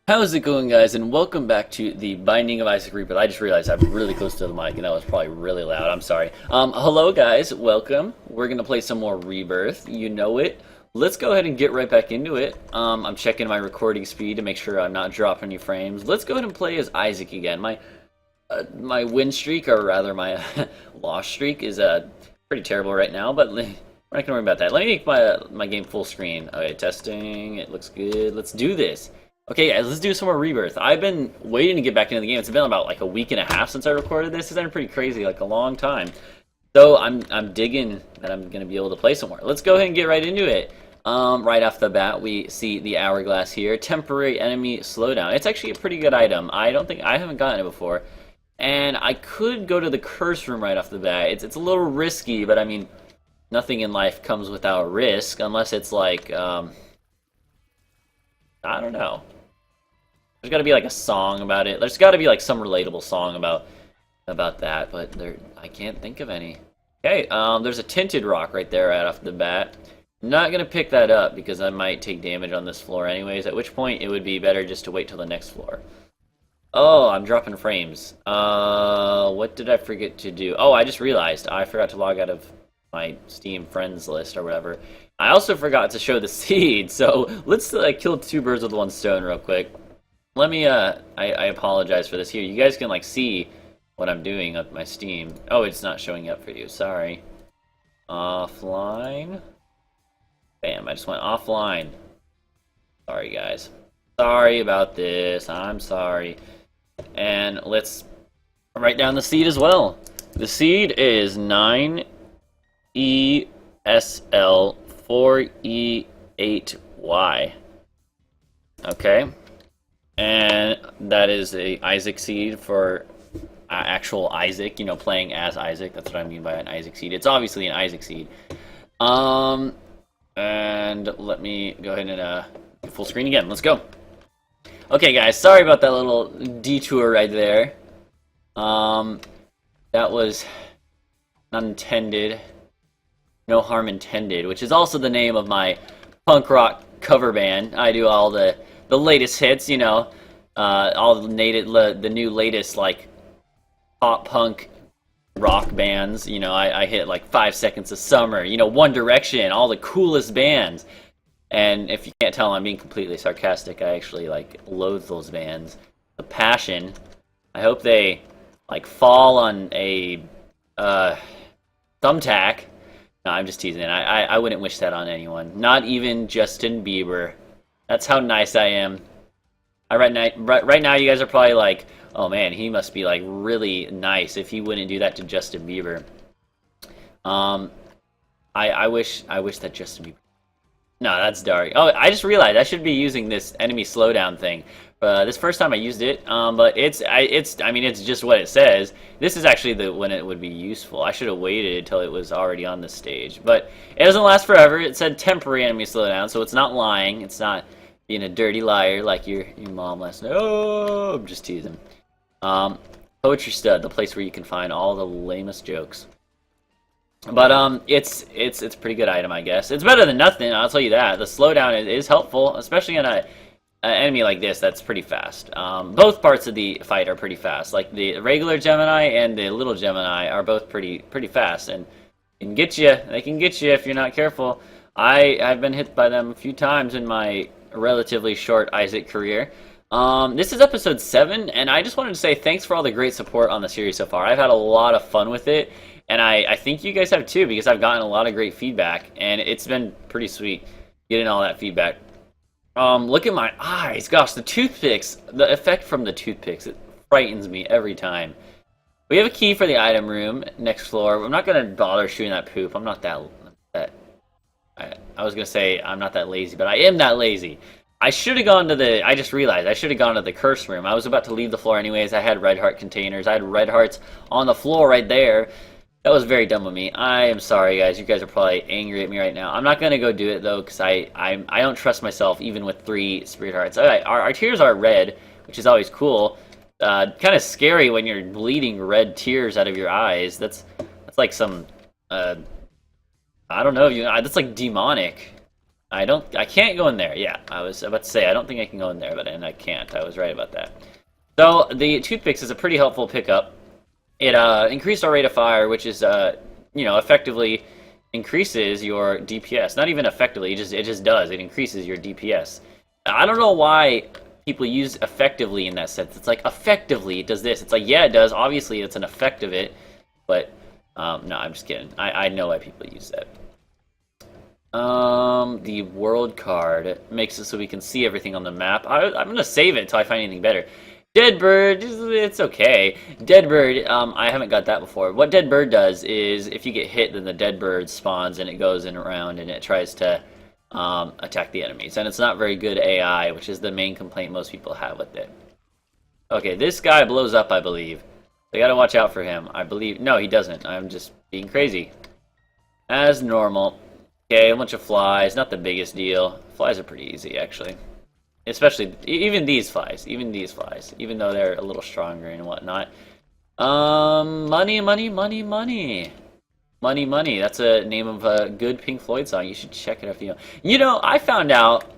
How's it going, guys? And welcome back to the Binding of Isaac Rebirth. I just realized I'm really close to the mic, and that was probably really loud. I'm sorry. Hello, guys. Welcome. We're gonna play some more Rebirth. You know it. Let's go ahead and get right back into it. I'm checking my recording speed to make sure I'm not dropping any frames. Let's go ahead and play as Isaac again. My win streak, or rather my loss streak, is pretty terrible right now. But we're not gonna worry about that. Let me make my game full screen. Okay, testing. It looks good. Let's do this. Okay, guys, let's do some more Rebirth. I've been waiting to get back into the game. It's been about like a week and a half since I recorded this. It's been pretty crazy, like a long time. So I'm digging that I'm gonna be able to play some more. Let's go ahead and get right into it. Right off the bat, we see the hourglass here. Temporary enemy slowdown. It's actually a pretty good item. I haven't gotten it before, and I could go to the curse room right off the bat. It's a little risky, but I mean, nothing in life comes without risk, unless it's like I don't know. There's got to be like a song about it. There's got to be like some relatable song about that, but I can't think of any. Okay, there's a tinted rock right there right off the bat. I'm not gonna pick that up because I might take damage on this floor anyways. At which point it would be better just to wait till the next floor. Oh, I'm dropping frames. What did I forget to do? Oh, I just realized I forgot to log out of my Steam friends list or whatever. I also forgot to show the seed, so let's kill two birds with one stone real quick. Let me, I apologize for this here. You guys can, like, see what I'm doing on my Steam. Oh, it's not showing up for you. Sorry. Offline. Bam, I just went offline. Sorry, guys. Sorry about this. I'm sorry. And let's write down the seed as well. The seed is 9ESL4E8Y. Okay. And that is a Isaac seed for actual Isaac, you know, playing as Isaac. That's what I mean by an Isaac seed. It's obviously an Isaac seed. And let me go ahead and get full screen again. Let's go. Okay, guys, sorry about that little detour right there. That was not intended. No harm intended, which is also the name of my punk rock cover band. I do all the latest hits, you know, all the new latest like pop punk rock bands. You know, I hit like 5 Seconds of Summer, you know, One Direction, all the coolest bands. And if you can't tell, I'm being completely sarcastic. I actually like loathe those bands. The Passion. I hope they like fall on a thumbtack. No, I'm just teasing. I wouldn't wish that on anyone. Not even Justin Bieber. That's how nice I am. Right now, you guys are probably like, "Oh man, he must be like really nice if he wouldn't do that to Justin Bieber." I wish that Justin Bieber. No, that's dark. Oh, I just realized I should be using this enemy slowdown thing. This first time I used it, but I mean, it's just what it says. This is actually when it would be useful. I should have waited until it was already on the stage, but it doesn't last forever. It said temporary enemy slowdown, so it's not lying. It's not being a dirty liar like your mom last night. Oh, I'm just teasing. Poetry Stud, the place where you can find all the lamest jokes. But it's a pretty good item, I guess. It's better than nothing, I'll tell you that. The slowdown is helpful, especially on an enemy like this that's pretty fast. Both parts of the fight are pretty fast. Like the regular Gemini and the little Gemini are both pretty fast and can get you. They can get you if you're not careful. I've been hit by them a few times in my relatively short Isaac career. This is episode 7, and I just wanted to say thanks for all the great support on the series so far. I've had a lot of fun with it, and I think you guys have too, because I've gotten a lot of great feedback, and it's been pretty sweet getting all that feedback. Look at my eyes. Gosh, the toothpicks, the effect from the toothpicks, it frightens me every time. We have a key for the item room, next floor. I'm not going to bother shooting that poop. I'm not that I was going to say I'm not that lazy, but I am that lazy. I should have gone to I just realized I should have gone to the curse room. I was about to leave the floor anyways. I had red heart containers. I had red hearts on the floor right there. That was very dumb of me. I am sorry, guys. You guys are probably angry at me right now. I'm not going to go do it, though, because I don't trust myself, even with 3 spirit hearts. Alright, our tears are red, which is always cool. Kind of scary when you're bleeding red tears out of your eyes. That's like some, I don't know. That's like demonic. I can't go in there. Yeah, I was about to say, I don't think I can go in there, and I can't. I was right about that. So, the toothpicks is a pretty helpful pickup. It increased our rate of fire, which is, effectively increases your DPS. Not even effectively, it just does. It increases your DPS. I don't know why people use effectively in that sense. It's like, effectively, it does this. It's like, yeah, it does. Obviously, it's an effect of it. But, no, I'm just kidding. I know why people use that. The world card makes it so we can see everything on the map. I'm gonna save it until I find anything better. Dead bird, it's okay. Dead bird, I haven't got that before. What dead bird does is if you get hit, then the dead bird spawns and it goes in around and it tries to attack the enemies. And it's not very good AI, which is the main complaint most people have with it. Okay, this guy blows up, I believe. So gotta watch out for him. I believe. No, he doesn't. I'm just being crazy. As normal. Okay, a bunch of flies. Not the biggest deal. Flies are pretty easy, actually. Especially, even these flies. Even though they're a little stronger and whatnot. Money, money, money, money. Money, money. That's a name of a good Pink Floyd song. You should check it out if you know. You know, I found out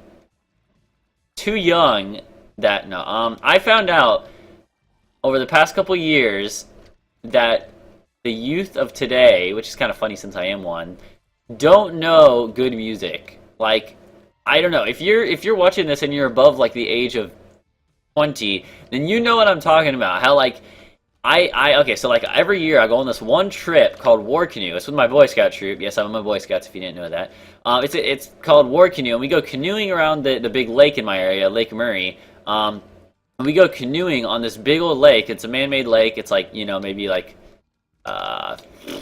too young that, no, I found out over the past couple years that the youth of today, which is kind of funny since I am one, don't know good music. Like, I don't know. If you're watching this and you're above like the age of 20, then you know what I'm talking about. How like okay, so like every year I go on this one trip called War Canoe. It's with my Boy Scout troop. Yes, I'm in my Boy Scouts if you didn't know that. It's called War Canoe, and we go canoeing around the big lake in my area, Lake Murray. And we go canoeing on this big old lake. It's a man-made lake. It's like, you know, maybe like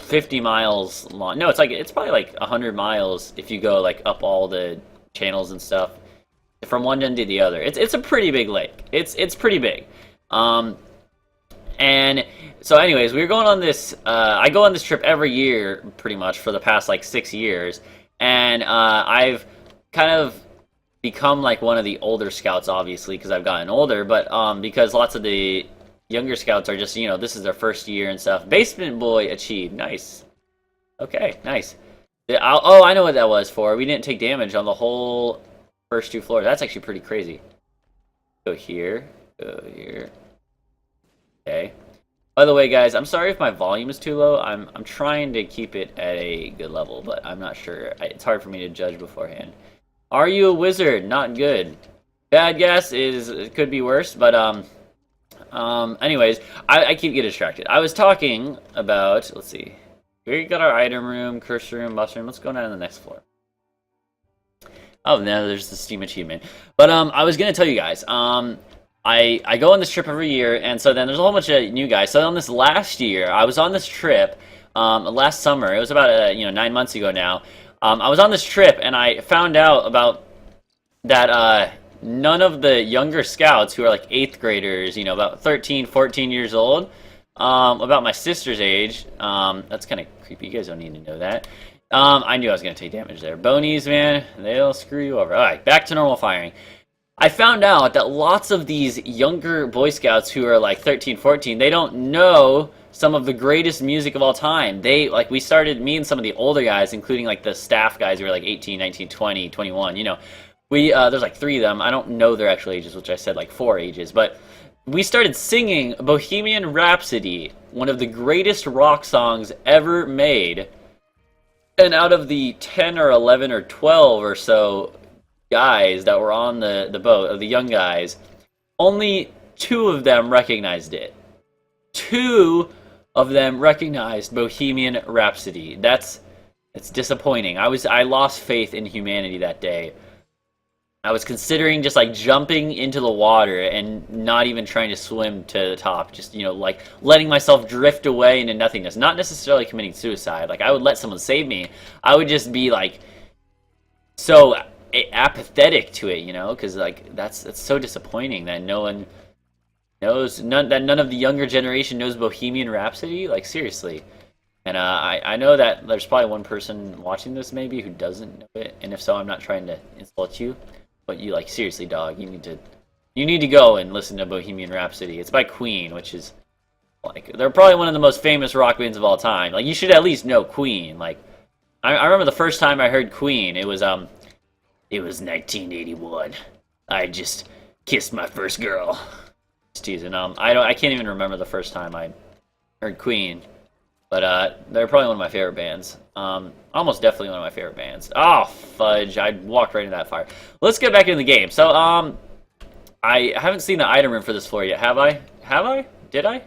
50 miles long. No, it's probably like 100 miles if you go like up all the channels and stuff from one end to the other. It's a pretty big lake. It's pretty big. And so anyways, we were going on this I go on this trip every year pretty much for the past like 6 years, and I've kind of become like one of the older scouts, obviously because I've gotten older, but because lots of the younger scouts are just, you know, this is their first year and stuff. Basement boy achieved. Nice. Okay, nice. Oh, I know what that was for. We didn't take damage on the whole first 2 floors. That's actually pretty crazy. Go here. Go here. Okay. By the way, guys, I'm sorry if my volume is too low. I'm trying to keep it at a good level, but I'm not sure. It's hard for me to judge beforehand. Are you a wizard? Not good. Bad guess is it could be worse, but anyways, I keep getting distracted. I was talking about, let's see. We got our item room, curse room, boss room. Let's go down to the next floor. Oh, no, there's the Steam achievement. But I was gonna tell you guys, I go on this trip every year, and so then there's a whole bunch of new guys. So on this last year, I was on this trip last summer. It was about 9 months ago now. I was on this trip, and I found out about that none of the younger scouts who are like 8th graders, you know, about 13, 14 years old, about my sister's age. That's kind of creepy. You guys don't need to know that. I knew I was going to take damage there. Bonies, man, they'll screw you over. All right, back to normal firing. I found out that lots of these younger Boy Scouts who are like 13, 14, they don't know some of the greatest music of all time. We started, me and some of the older guys, including like the staff guys who were like 18, 19, 20, 21, you know. There's like 3 of them. I don't know their actual ages, which I said like 4 ages, but we started singing Bohemian Rhapsody, one of the greatest rock songs ever made. And out of the 10 or 11 or 12 or so guys that were on the boat, of the young guys, only 2 of them recognized it. 2 of them recognized Bohemian Rhapsody. It's disappointing. I lost faith in humanity that day. I was considering just like jumping into the water and not even trying to swim to the top. Just, you know, like letting myself drift away into nothingness. Not necessarily committing suicide. Like I would let someone save me. I would just be like so apathetic to it, you know, because like that's so disappointing that no one knows, none of the younger generation knows Bohemian Rhapsody. Like seriously. And I know that there's probably one person watching this maybe who doesn't know it, and if so, I'm not trying to insult you. But you, like, seriously, dog, you need to go and listen to Bohemian Rhapsody. It's by Queen, which is, like, they're probably one of the most famous rock bands of all time. Like, you should at least know Queen. Like, I remember the first time I heard Queen, it was, It was 1981. I just kissed my first girl. Just teasing. I can't even remember the first time I heard Queen, but they're probably one of my favorite bands. Almost definitely one of my favorite bands. Oh fudge! I walked right into that fire. Let's get back into the game. So I haven't seen the item room for this floor yet. Have I? Have I? Did I?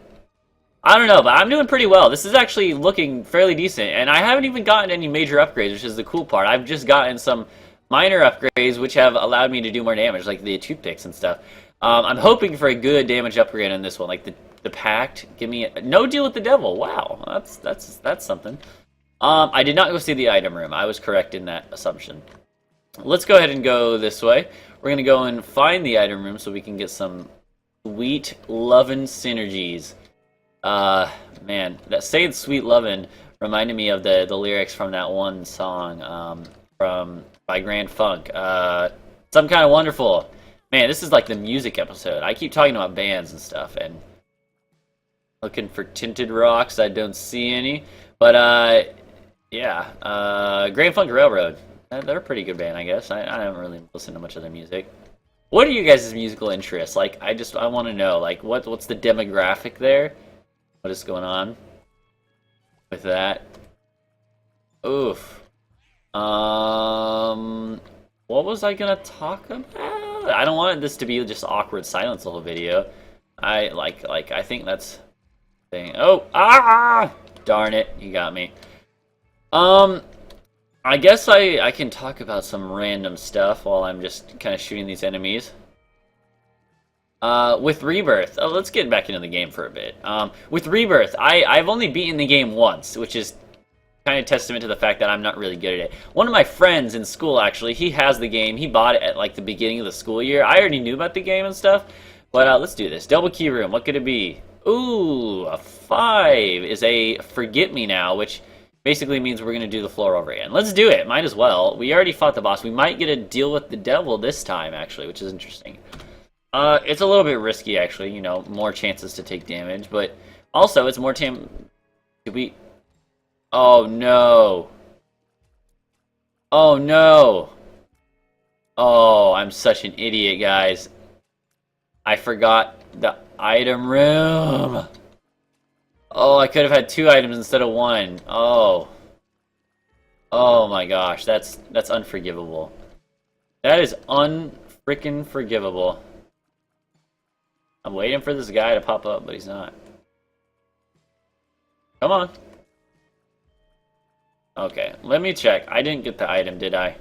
I don't know, but I'm doing pretty well. This is actually looking fairly decent, and I haven't even gotten any major upgrades, which is the cool part. I've just gotten some minor upgrades, which have allowed me to do more damage, like the toothpicks and stuff. I'm hoping for a good damage upgrade on this one, like the Pact. Give me no deal with the devil. Wow, that's something. I did not go see the item room. I was correct in that assumption. Let's go ahead and go this way. We're gonna go and find the item room so we can get some sweet lovin' synergies. Man, that saying "sweet lovin'" reminded me of the lyrics from that one song by Grand Funk. Some Kind of Wonderful. Man, this is like the music episode. I keep talking about bands and stuff, and looking for tinted rocks. I don't see any, but yeah. Grand Funk Railroad. They're a pretty good band, I guess. I haven't really listened to much of their music. What are you guys' musical interests? Like, I want to know, like, what's the demographic there? What is going on with that? Oof. What was I gonna talk about? I don't want this to be just awkward silence the whole video. I think that's thing. Oh, darn it, you got me. I guess I can talk about some random stuff while I'm just kind of shooting these enemies. With Rebirth, let's get back into the game for a bit. With Rebirth, I've only beaten the game once, which is kind of testament to the fact that I'm not really good at it. One of my friends in school, actually, he has the game. He bought it at like the beginning of the school year. I already knew about the game and stuff, but let's do this. Double key room. What could it be? Ooh, a 5 is a Forget Me Now, which basically means we're gonna do the floor over again. Let's do it. Might as well. We already fought the boss. We might get a deal with the devil this time, actually, which is interesting. It's a little bit risky, actually, you know, more chances to take damage, but also it's more Did we... Oh, no. Oh, no. Oh, I'm such an idiot, guys. I forgot the item room. Oh, I could have had 2 items instead of 1. Oh. Oh my gosh, that's unforgivable. That is unfreaking forgivable. I'm waiting for this guy to pop up, but he's not. Come on. Okay, let me check. I didn't get the item, did I?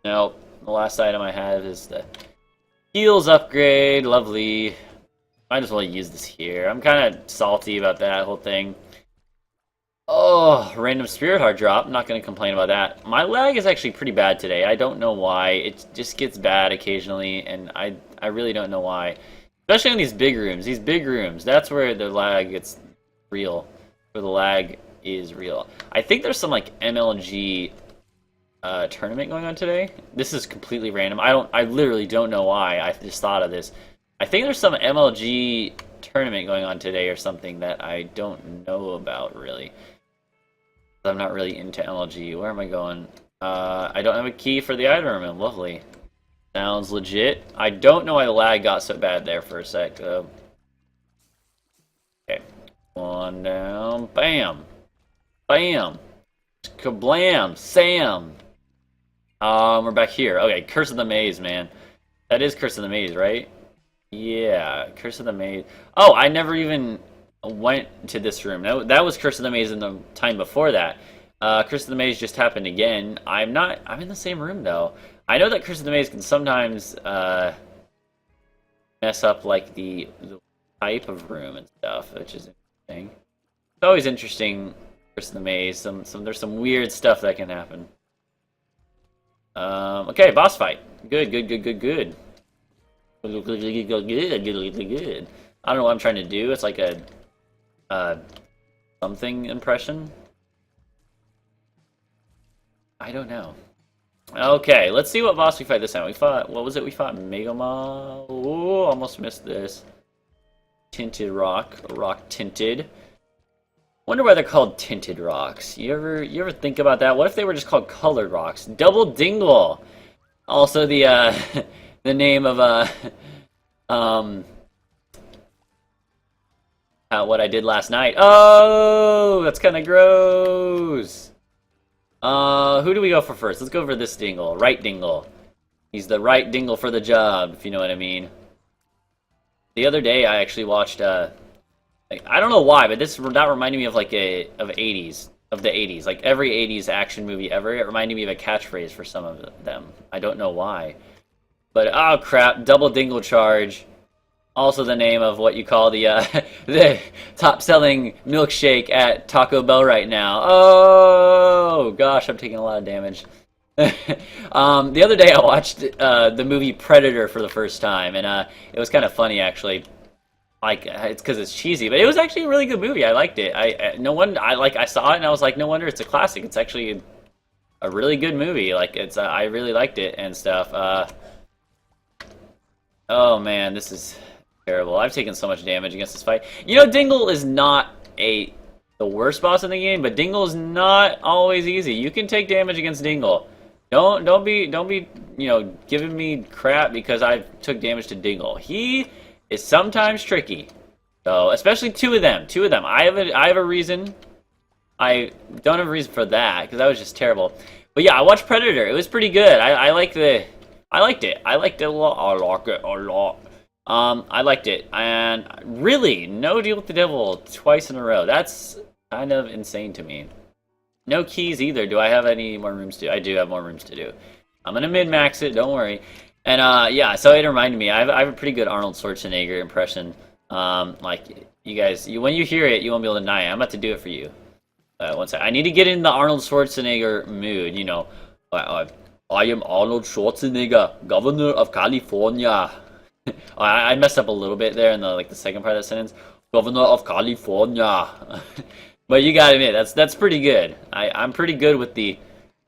Nope. The last item I have is the heals upgrade. Lovely. Might as well use this here. I'm kind of salty about that whole thing. Oh, random spirit heart drop. I'm not going to complain about that. My lag is actually pretty bad today. I don't know why. It just gets bad occasionally, and I really don't know why. Especially in these big rooms. These big rooms, that's where the lag gets real. Where the lag is real. I think there's some like MLG tournament going on today. This is completely random. I literally don't know why. I just thought of this. I think there's some MLG tournament going on today or something that I don't know about really. I'm not really into MLG. Where am I going? I don't have a key for the item room. Lovely. Sounds legit. I don't know why the lag got so bad there for a sec though. Okay. One down. Bam. Bam. Kablam. Sam. We're back here. Okay, Curse of the Maze, man. That is Curse of the Maze, right? Yeah, Curse of the Maze. Oh, I never even went to this room. That was Curse of the Maze in the time before that. Curse of the Maze just happened again. I'm in the same room, though. I know that Curse of the Maze can sometimes mess up, like, the type of room and stuff, which is interesting. It's always interesting, Curse of the Maze. There's some weird stuff that can happen. Okay, boss fight. Good. Good. Good. I don't know what I'm trying to do. It's like a something impression. I don't know. Okay, let's see what boss we fight this time. We fought, what was it? We fought Megama. Oh, almost missed this. Tinted rock, rock tinted. Wonder why they're called tinted rocks. You ever think about that? What if they were just called colored rocks? Double dingle. Also, the the name of um what I did last night. Oh, that's kind of gross. Who do we go for first? Let's go for this dingle, right dingle. He's the right dingle for the job, if you know what I mean. The other day, I actually watched like, I don't know why, but that reminded me of like of the 80s. Like every 80s action movie ever, it reminded me of a catchphrase for some of them. I don't know why. But oh crap, double dingle charge. Also the name of what you call the the top selling milkshake at Taco Bell right now. Oh gosh, I'm taking a lot of damage. The other day I watched the movie Predator for the first time, and it was kind of funny actually. Like it's because it's cheesy, but it was actually a really good movie. I liked it. I saw it and I was like, no wonder it's a classic. It's actually a really good movie. Like it's I really liked it and stuff. Oh man, this is terrible. I've taken so much damage against this fight. You know, Dingle is not the worst boss in the game, but Dingle is not always easy. You can take damage against Dingle. Don't be giving me crap because I took damage to Dingle. He is sometimes tricky. So especially two of them. I have a reason. I don't have a reason for that because that was just terrible. But yeah, I watched Predator. It was pretty good. I liked it. I liked it a lot. I like it a lot. I liked it, and really, no deal with the devil twice in a row. That's kind of insane to me. No keys either. Do I have any more rooms to do? I do have more rooms to do. I'm gonna min-max it, don't worry. And yeah, so it reminded me, I have a pretty good Arnold Schwarzenegger impression. Like, you guys, when you hear it, you won't be able to deny it. I'm about to do it for you. One second. I need to get in the Arnold Schwarzenegger mood, you know. I am Arnold Schwarzenegger, Governor of California. I messed up a little bit there in the second part of that sentence. Governor of California. But you gotta admit, that's pretty good. I'm pretty good with the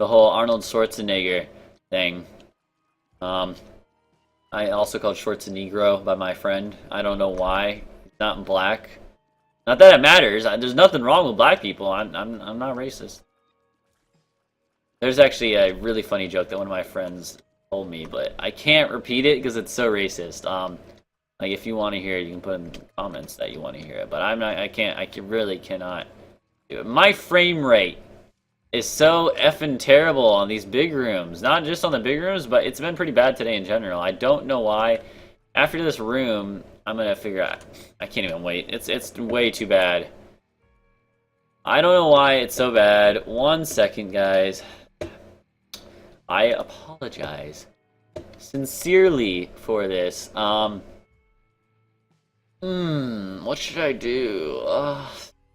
whole Arnold Schwarzenegger thing. I also called Schwarzenegro by my friend. I don't know why. He's not black. Not that it matters. There's nothing wrong with black people. I'm not racist. There's actually a really funny joke that one of my friends told me, but I can't repeat it because it's so racist. Like if you want to hear it, you can put in the comments that you want to hear it. But I really cannot do it. My frame rate is so effing terrible on these big rooms. Not just on the big rooms, but it's been pretty bad today in general. I don't know why. After this room, I'm gonna figure out. I can't even wait. It's way too bad. I don't know why it's so bad. 1 second, guys. I apologize sincerely for this. What should I do?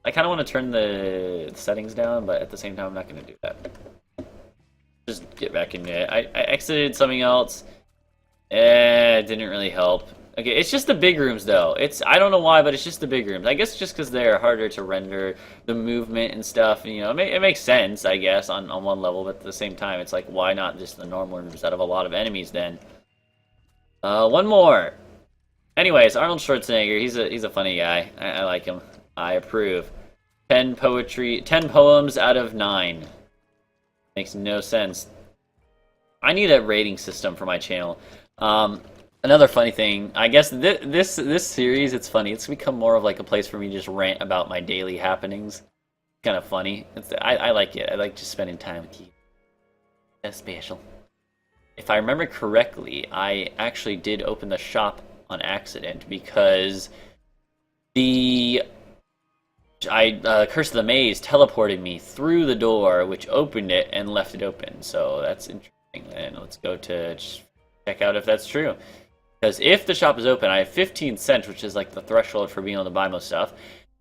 I kind of want to turn the settings down, but at the same time, I'm not going to do that. Just get back into it. I exited something else. It didn't really help. Okay, it's just the big rooms, though. I don't know why, but it's just the big rooms. I guess just because they're harder to render the movement and stuff. You know, it makes sense, I guess, on one level, but at the same time, it's like, why not just the normal rooms that have a lot of enemies, then? One more. Anyways, Arnold Schwarzenegger, he's a funny guy. I like him. I approve. 10 poems out of 9. Makes no sense. I need a rating system for my channel. Another funny thing, I guess this series, it's funny. It's become more of like a place for me to just rant about my daily happenings. Kind of funny. I like it. I like just spending time with you. That's special. If I remember correctly, I actually did open the shop on accident because Curse of the Maze teleported me through the door, which opened it and left it open. So that's interesting. And let's go to check out if that's true. Because if the shop is open, I have 15 cents, which is like the threshold for being able to buy most stuff.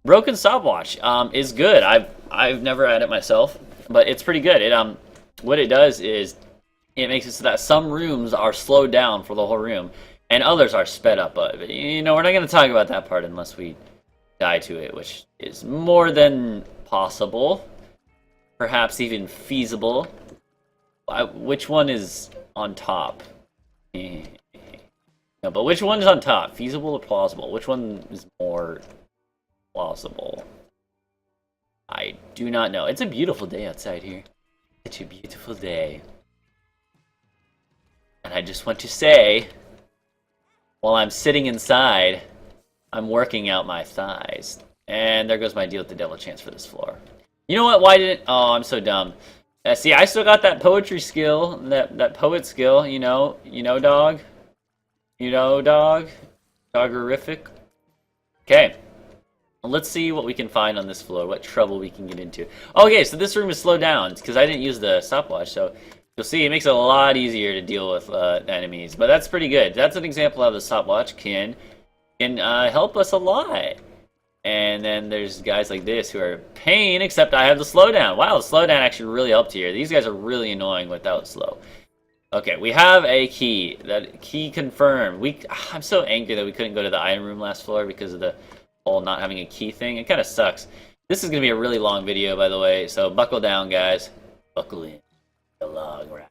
Broken stopwatch is good. I've never had it myself, but it's pretty good. What it does is it makes it so that some rooms are slowed down for the whole room, and others are sped up. But you know, we're not going to talk about that part unless we die to it, which is more than possible, perhaps even feasible. Which one is on top? No, but which one's on top? Feasible or plausible? Which one is more plausible? I do not know. It's a beautiful day outside here. Such a beautiful day. And I just want to say, while I'm sitting inside, I'm working out my thighs. And there goes my deal with the devil chance for this floor. You know what? Why didn't... Oh, I'm so dumb. See, I still got that poetry skill, that poet skill, you know, dog. You know, dog. Doggerific. Okay. Well, let's see what we can find on this floor, what trouble we can get into. Okay, so this room is slowed down, because I didn't use the stopwatch, so you'll see it makes it a lot easier to deal with enemies. But that's pretty good. That's an example of the stopwatch can help us a lot. And then there's guys like this who are a pain, except I have the slowdown. Wow, the slowdown actually really helped here. These guys are really annoying without slow. Okay, we have a key. That key confirmed. I'm so angry that we couldn't go to the item room last floor because of the whole not having a key thing. It kind of sucks. This is going to be a really long video, by the way, so buckle down, guys. Buckle in. A long ride.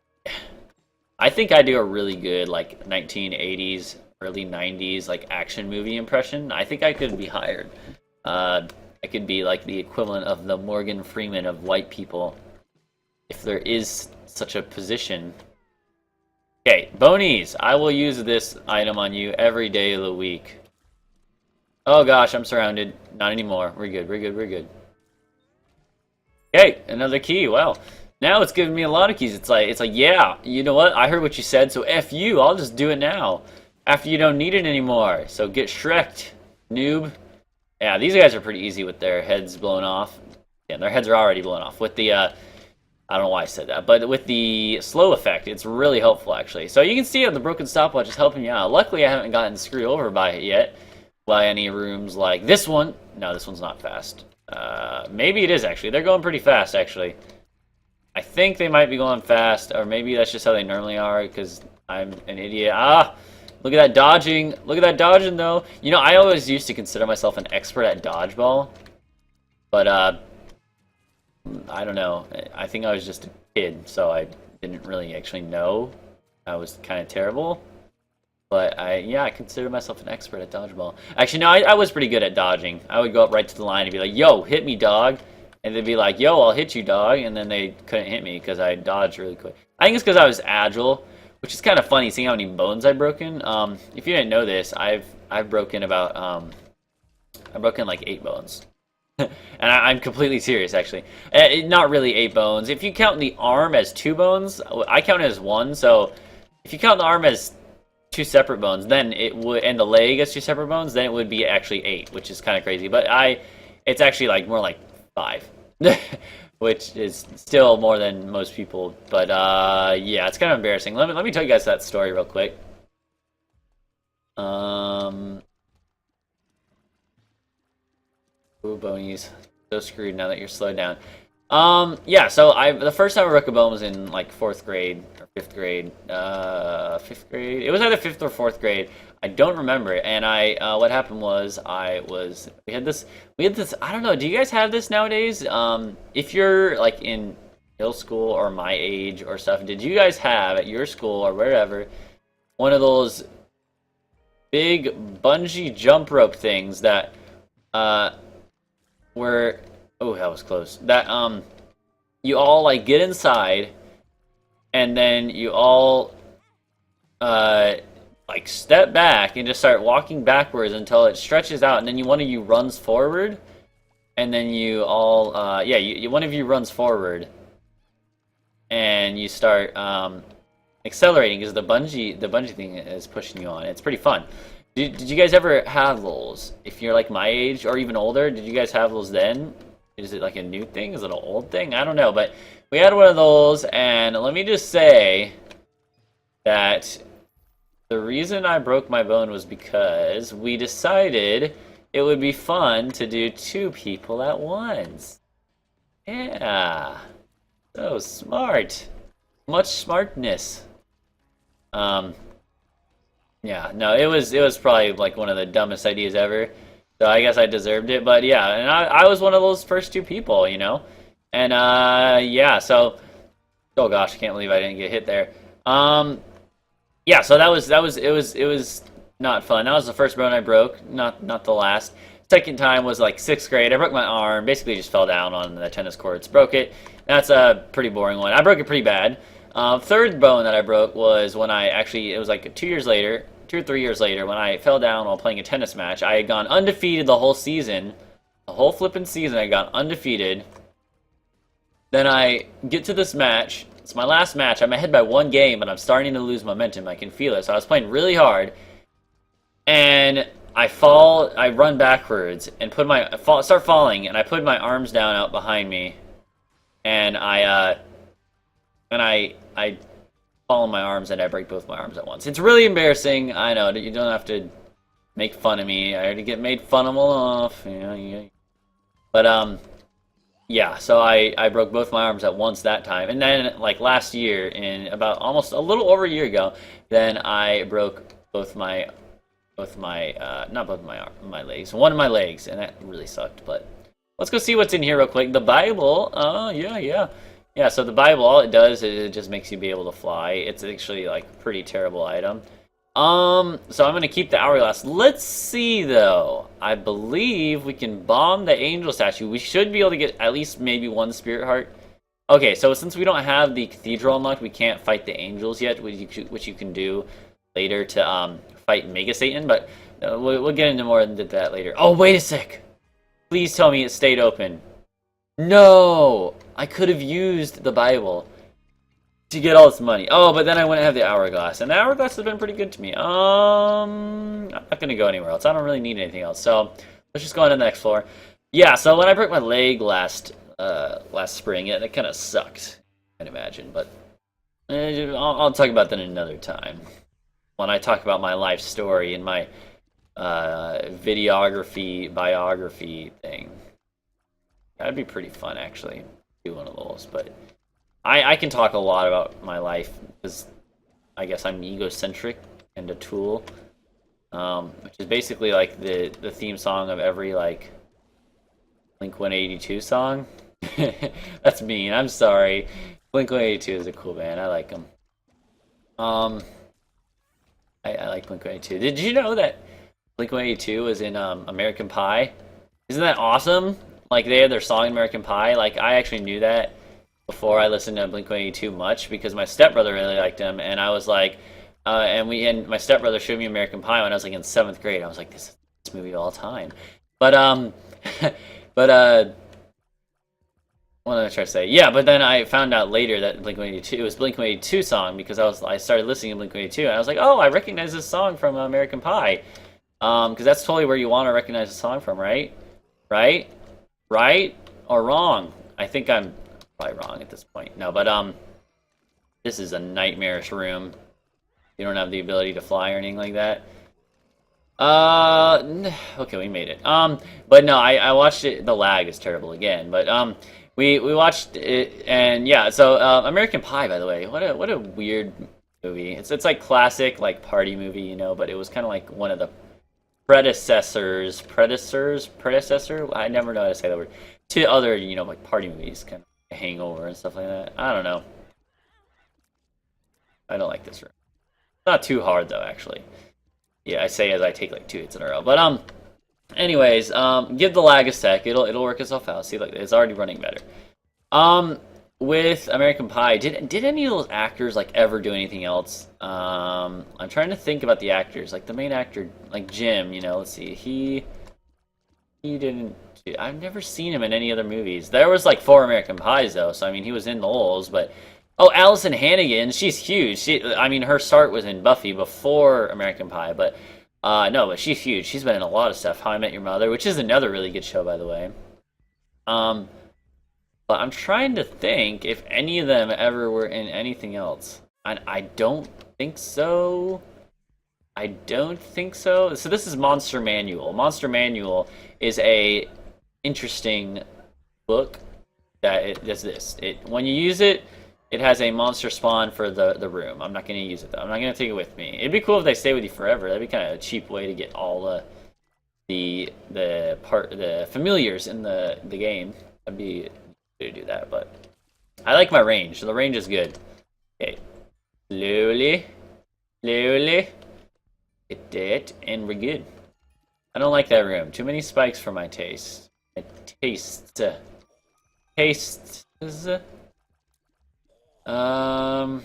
I think I do a really good, like, 1980s, early 90s, like, action movie impression. I think I could be hired. I could be, like, the equivalent of the Morgan Freeman of white people, if there is such a position. Okay, Bonies, I will use this item on you every day of the week. Oh gosh, I'm surrounded. Not anymore. We're good, we're good, we're good. Okay, another key. Wow. Now it's giving me a lot of keys. It's like, yeah, you know what? I heard what you said, so F you. I'll just do it now. After you don't need it anymore. So get Shrek'd, noob. Yeah, these guys are pretty easy with their heads blown off. Yeah, their heads are already blown off. With the, I don't know why I said that, but with the slow effect, it's really helpful, actually. So you can see how the broken stopwatch is helping you out. Luckily, I haven't gotten screwed over by it yet. By any rooms like this one. No, this one's not fast. Maybe it is, actually. They're going pretty fast, actually. I think they might be going fast, or maybe that's just how they normally are, because I'm an idiot. Ah! Look at that dodging. Look at that dodging, though. You know, I always used to consider myself an expert at dodgeball. But, I don't know. I think I was just a kid, so I didn't really actually know. I was kind of terrible. But, yeah, I consider myself an expert at dodgeball. Actually, no, I was pretty good at dodging. I would go up right to the line and be like, yo, hit me, dog. And they'd be like, yo, I'll hit you, dog. And then they couldn't hit me because I dodged really quick. I think it's because I was agile. Which is kind of funny, seeing how many bones I've broken. If you didn't know this, I've broken about I've broken like 8 bones, and I'm completely serious, actually. Not really 8 bones. If you count the arm as 2 bones, I count it as 1. So if you count the arm as 2 separate bones, then it would, and the leg as 2 separate bones, then it would be actually 8, which is kind of crazy. But it's actually like more like 5. Which is still more than most people, but yeah, it's kind of embarrassing. Let me tell you guys that story real quick. Ooh, bonies, so screwed now that you're slowed down. Yeah, so the first time I broke a bone was in like 4th grade or 5th grade. 5th grade. It was either 5th or 4th grade. I don't remember. And what happened was we had this. I don't know. Do you guys have this nowadays? If you're like in middle school or my age or stuff, did you guys have at your school or wherever one of those big bungee jump rope things that were, oh, that was close. That you all like get inside, and then you all like step back and just start walking backwards until it stretches out, and then one of you runs forward, and then you all one of you runs forward, and you start accelerating because the bungee thing is pushing you on. It's pretty fun. Did you guys ever have those? If you're like my age or even older, did you guys have those then? Is it like a new thing? Is it an old thing? I don't know, but we had one of those, and let me just say that the reason I broke my bone was because we decided it would be fun to do 2 people at once. Yeah. So smart. Much smartness. Yeah, no, it was probably like one of the dumbest ideas ever. So I guess I deserved it, but yeah, and I was one of those first 2 people, you know? And yeah, so oh gosh, I can't believe I didn't get hit there. Yeah, so it was not fun. That was the first bone I broke, not the last. Second time was like 6th grade. I broke my arm, basically just fell down on the tennis courts, broke it. That's a pretty boring one. I broke it pretty bad. Third bone that I broke was when it was like 2 years later, 2 or 3 years later, when I fell down while playing a tennis match. I had gone undefeated the whole season. The whole flipping season, I got undefeated. Then I get to this match. It's my last match. I'm ahead by 1 game, but I'm starting to lose momentum. I can feel it. So I was playing really hard. And I fall, I run backwards and start falling, and I put my arms down out behind me. And I fall on my arms and I break both my arms at once. It's really embarrassing. I know that you don't have to make fun of me. I already get made fun of enough. But yeah, so I broke both my arms at once that time. And then like last year, in about almost a little over a year ago, then I broke my legs, one of my legs, and that really sucked. But let's go see what's in here real quick. The Bible. Yeah, so the Bible, all it does is it just makes you be able to fly. It's actually like a pretty terrible item. So I'm gonna keep the hourglass. Let's see though. I believe we can bomb the angel statue. We should be able to get at least maybe 1 spirit heart. Okay, so since we don't have the cathedral unlocked, we can't fight the angels yet, which you can do later to fight Mega Satan. But we'll get into more than that later. Oh, wait a sec. Please tell me it stayed open. No, I could have used the Bible to get all this money. Oh, but then I wouldn't have the hourglass, and the hourglass has been pretty good to me. I'm not gonna go anywhere else. I don't really need anything else. So let's just go on to the next floor. Yeah. So when I broke my leg last spring, it kind of sucked, I'd imagine. But I'll talk about that another time when I talk about my life story and my videography biography thing. That'd be pretty fun, actually, do one of those. But I can talk a lot about my life because I guess I'm egocentric and a tool, which is basically like the theme song of every like Blink-182 song. That's mean. I'm sorry. Blink-182 is a cool band. I like them. I like Blink-182. Did you know that Blink-182 was in American Pie? Isn't that awesome? Like, they had their song American Pie. Like, I actually knew that before I listened to Blink-182 much because my stepbrother really liked them, and I was like, and my stepbrother showed me American Pie when I was like in 7th grade. I was like, this is the best movie of all time. But what am I trying to say? Yeah, but then I found out later that Blink-182 was Blink-182 song because I started listening to Blink-182 and I was like, oh, I recognize this song from American Pie, because that's totally where you want to recognize a song from, right? Right or wrong? I think I'm probably wrong at this point. No, but this is a nightmarish room. You don't have the ability to fly or anything like that. Okay, we made it. But no, I watched it. The lag is terrible again. But we watched it, and yeah. So American Pie, by the way, what a weird movie. It's like classic like party movie, you know. But it was kind of like one of the predecessor. I never know how to say that word. To other, you know, like party movies, kind of Hangover and stuff like that. I don't know. I don't like this room. Not too hard though, actually. Yeah, I say as I take like 2 hits in a row. But anyways, give the lag a sec. It'll work itself out. See, like it's already running better. With American Pie, did any of those actors like ever do anything else? I'm trying to think about the actors. Like the main actor, like Jim. You know, let's see. He didn't. I've never seen him in any other movies. There was like 4 American Pies though, so I mean he was in those. But oh, Allison Hannigan, she's huge. I mean her start was in Buffy before American Pie, but no, but she's huge. She's been in a lot of stuff. How I Met Your Mother, which is another really good show, by the way. But I'm trying to think if any of them ever were in anything else. I don't think so. I don't think so. So this is Monster Manual. Monster Manual is a interesting book that it does this. When you use it, it has a monster spawn for the room. I'm not going to use it though. I'm not going to take it with me. It'd be cool if they stay with you forever. That'd be kind of a cheap way to get all the familiars in the game. That'd be to do that, but I like my range. The range is good. Okay, slowly, hit it, and we're good. I don't like that room. Too many spikes for my taste. Um,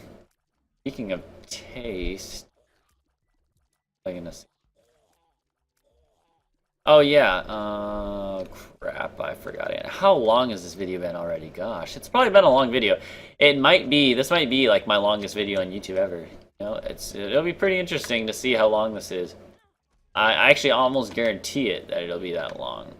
Speaking of taste, I'm gonna. Oh yeah. Crap, I forgot it. How long has this video been already? Gosh, it's probably been a long video. It might be. This might be like my longest video on YouTube ever. You know, it'll be pretty interesting to see how long this is. I actually almost guarantee it that it'll be that long.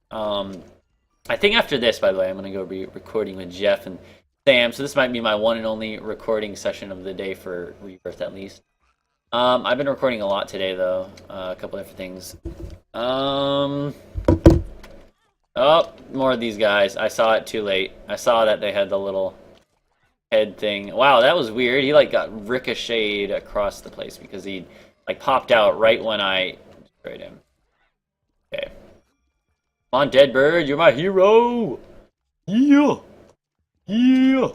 I think after this, by the way, I'm gonna go be recording with Jeff and Sam. So this might be my one and only recording session of the day for Rebirth, at least. I've been recording a lot today, though. A couple different things. Oh, more of these guys. I saw it too late. I saw that they had the little head thing. Wow, that was weird. He like got ricocheted across the place because he like popped out right when I destroyed him. Okay. Come on, dead bird, you're my hero. Yeah. Yeah.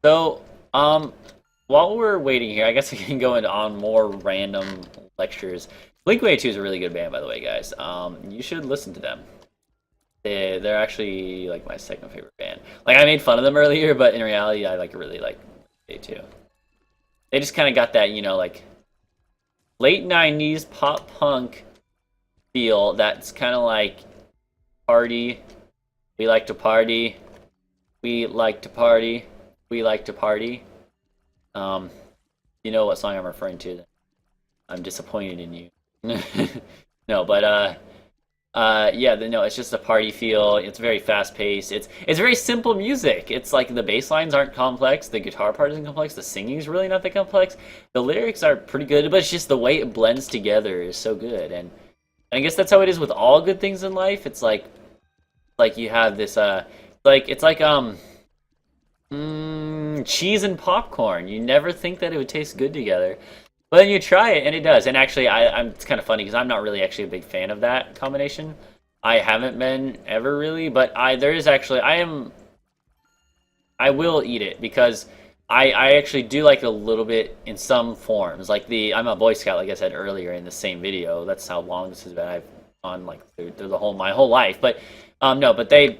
So, while we're waiting here, I guess we can go into on more random lectures. Blink-182 is a really good band, by the way, guys. You should listen to them. They're actually like my second favorite band. Like I made fun of them earlier, but in reality, I like really like Blink-182. They just kind of got that, you know, like late '90s pop punk feel. That's kind of like party. We like to party. We like to party. We like to party. You know what song I'm referring to. I'm disappointed in you. No, but yeah, no, it's just a party feel. It's very fast paced. It's very simple music. It's like the bass lines aren't complex, the guitar part isn't complex, the singing's really not that complex. The lyrics are pretty good, but it's just the way it blends together is so good. And I guess that's how it is with all good things in life. It's like you have this it's like cheese and popcorn. You never think that it would taste good together. But then you try it, and it does. And actually, it's kind of funny, because I'm not really actually a big fan of that combination. I haven't been ever really, but I will eat it, because I actually do like it a little bit in some forms. Like I'm a Boy Scout, like I said earlier in the same video. That's how long this has been. I've on like through my whole life. But no, but the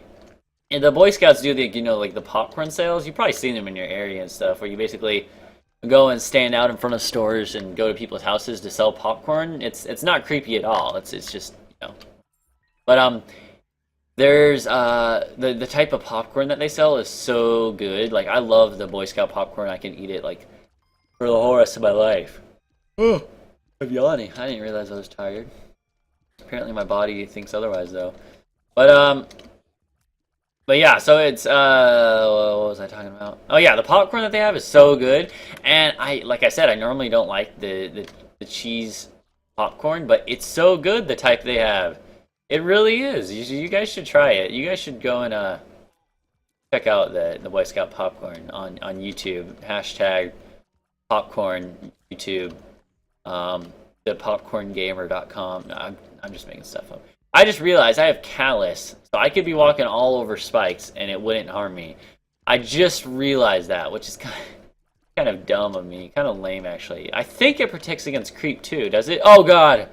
Boy Scouts do like the popcorn sales. You've probably seen them in your area and stuff, where you basically go and stand out in front of stores and go to people's houses to sell popcorn. It's not creepy at all. It's just, you know. But there's the type of popcorn that they sell is so good. Like I love the Boy Scout popcorn. I can eat it like for the whole rest of my life. Oh, I'm yawning. I didn't realize I was tired. Apparently my body thinks otherwise though. But yeah, so it's what was I talking about? Oh yeah, the popcorn that they have is so good, and like I said, I normally don't like the cheese popcorn, but it's so good the type they have. It really is. You guys should try it. You guys should go and check out the Boy Scout popcorn on YouTube. Hashtag popcorn YouTube. ThePopcornGamer.com. I'm just making stuff up. I just realized I have callus, so I could be walking all over spikes and it wouldn't harm me. I just realized that, which is kind of dumb of me. Kind of lame, actually. I think it protects against creep, too. Does it? Oh, God!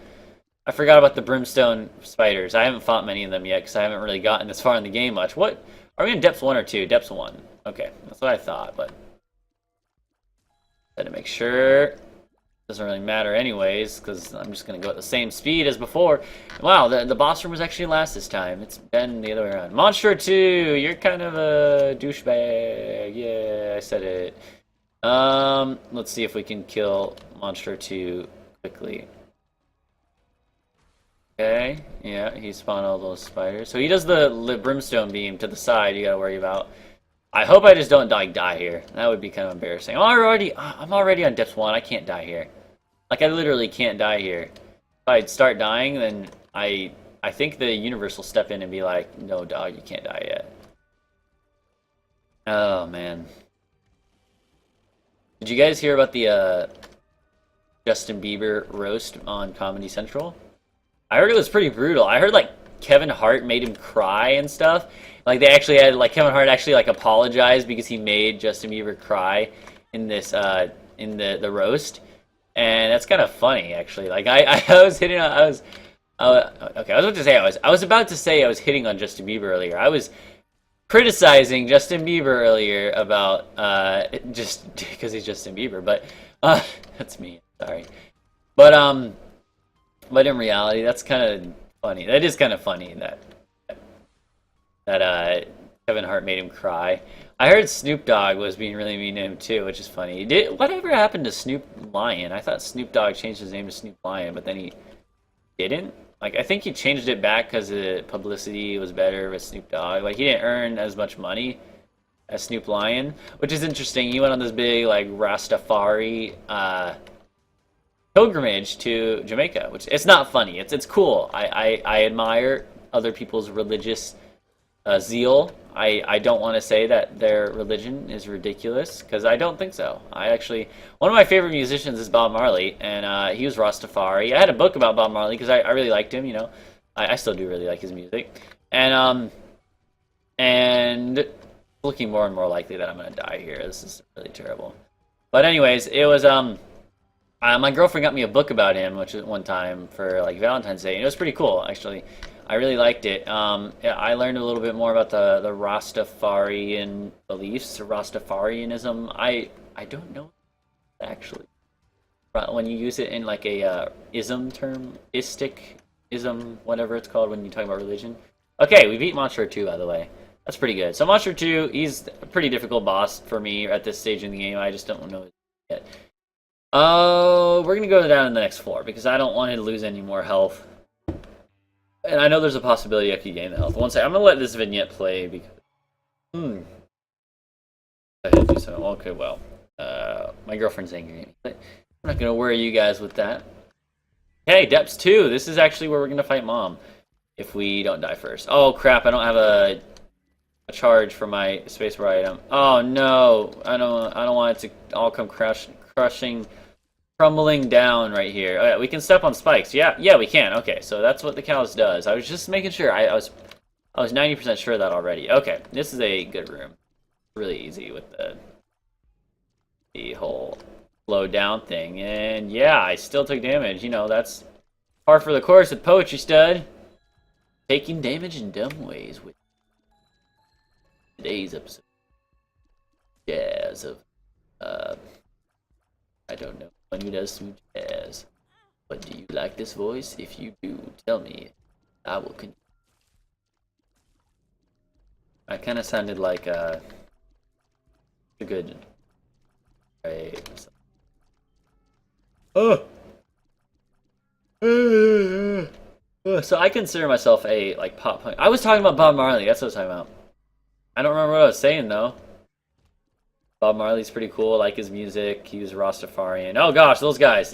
I forgot about the brimstone spiders. I haven't fought many of them yet, because I haven't really gotten this far in the game much. What? Are we in depth 1 or 2? Depth 1. Okay, that's what I thought, but had to make sure. Doesn't really matter anyways, because I'm just going to go at the same speed as before. Wow, the boss room was actually last this time. It's been the other way around. Monster 2, you're kind of a douchebag. Yeah, I said it. Let's see if we can kill Monster 2 quickly. Okay, yeah, he spawned all those spiders. So he does the brimstone beam to the side you gotta worry about. I hope I just don't die here. That would be kind of embarrassing. I'm already on depth 1. I can't die here. Like, I literally can't die here. If I start dying, then I think the universe will step in and be like, no, dog, you can't die yet. Oh, man. Did you guys hear about the Justin Bieber roast on Comedy Central? I heard it was pretty brutal. I heard, like, Kevin Hart made him cry and stuff. Like, they actually had, like, Kevin Hart actually, like, apologized because he made Justin Bieber cry in this, in the roast. And that's kind of funny, actually. Like, I was hitting on, okay, I was about to say I was hitting on Justin Bieber earlier. criticizing Justin Bieber earlier about just because he's Justin Bieber, but that's me. Sorry, but but in reality, that's kind of funny. That is kind of funny that Kevin Hart made him cry. I heard Snoop Dogg was being really mean to him too, which is funny. Whatever happened to Snoop Lion? I thought Snoop Dogg changed his name to Snoop Lion, but then he didn't. Like, I think he changed it back because the publicity was better with Snoop Dogg. Like, he didn't earn as much money as Snoop Lion, which is interesting. He went on this big, like, Rastafari pilgrimage to Jamaica, which it's not funny. It's cool. I admire other people's religious zeal. I don't want to say that their religion is ridiculous, because I don't think so. One of my favorite musicians is Bob Marley, and he was Rastafari. I had a book about Bob Marley because I really liked him, you know. I still do really like his music. And looking more and more likely that I'm going to die here. This is really terrible. But anyways, it was, my girlfriend got me a book about him, which is one time for, like, Valentine's Day, and it was pretty cool, actually. I really liked it. Yeah, I learned a little bit more about the Rastafarian beliefs, Rastafarianism. I don't know actually. When you use it in like a ism term, ism, whatever it's called when you talk about religion. Okay, we beat Monster 2, by the way. That's pretty good. So Monster 2, he's a pretty difficult boss for me at this stage in the game. I just don't know it yet. We're gonna go down to the next floor because I don't want to lose any more health. And I know there's a possibility I could gain the health. One second, I'm gonna let this vignette play because I had to do something. Okay, well, my girlfriend's angry at me, but I'm not gonna worry you guys with that. Hey, Depths 2. This is actually where we're gonna fight Mom if we don't die first. Oh crap! I don't have a charge for my spacebar item. Oh no! I don't want it to all come crushing. Crumbling down right here. Oh, yeah, we can step on spikes. Yeah, we can. Okay, so that's what the cows does. I was just making sure. I was 90% sure of that already. Okay, this is a good room. Really easy with the whole slow down thing. And yeah, I still took damage. You know, that's par for the course with Poetry Stud. Taking damage in dumb ways with today's episode. Jazz of I don't know. One who does some jazz. But do you like this voice? If you do, tell me. I will continue. I kind of sounded like a good. Oh. So I consider myself a like pop punk. I was talking about Bob Marley. That's what I was talking about. I don't remember what I was saying though. Bob Marley's pretty cool. I like his music. He was Rastafarian. Oh gosh, those guys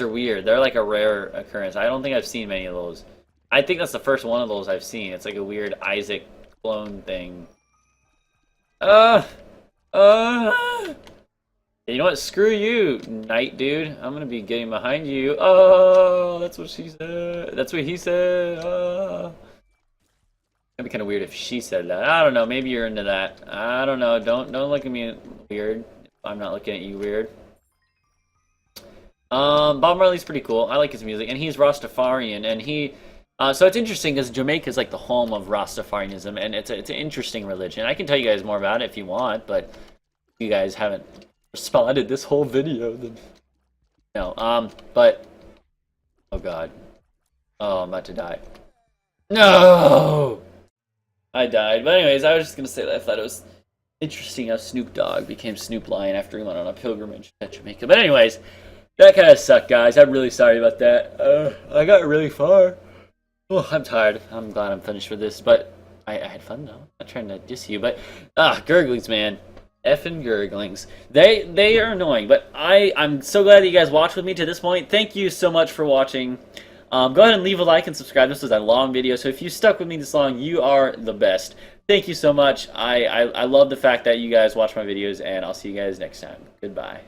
are weird. They're like a rare occurrence. I don't think I've seen many of those. I think that's the first one of those I've seen. It's like a weird Isaac clone thing. You know what? Screw you, night dude. I'm gonna be getting behind you. Oh, that's what she said. That's what he said. It'd be kind of weird if she said that. I don't know. Maybe you're into that. I don't know. Don't look at me weird. I'm not looking at you weird. Bob Marley's pretty cool. I like his music, and he's Rastafarian, and he. So it's interesting because Jamaica is like the home of Rastafarianism, and it's an interesting religion. I can tell you guys more about it if you want, but if you guys haven't responded this whole video, then no. But oh god, oh I'm about to die. No. I died. But anyways, I was just going to say that I thought it was interesting how Snoop Dogg became Snoop Lion after he went on a pilgrimage to Jamaica. But anyways, that kind of sucked, guys. I'm really sorry about that. I got really far. Oh, I'm tired. I'm glad I'm finished with this. But I had fun, though. I'm not trying to diss you. But, gurglings, man. Effing gurglings. They are annoying. But I'm so glad that you guys watched with me to this point. Thank you so much for watching. Go ahead and leave a like and subscribe. This was a long video, so if you stuck with me this long, you are the best. Thank you so much. I love the fact that you guys watch my videos, and I'll see you guys next time. Goodbye.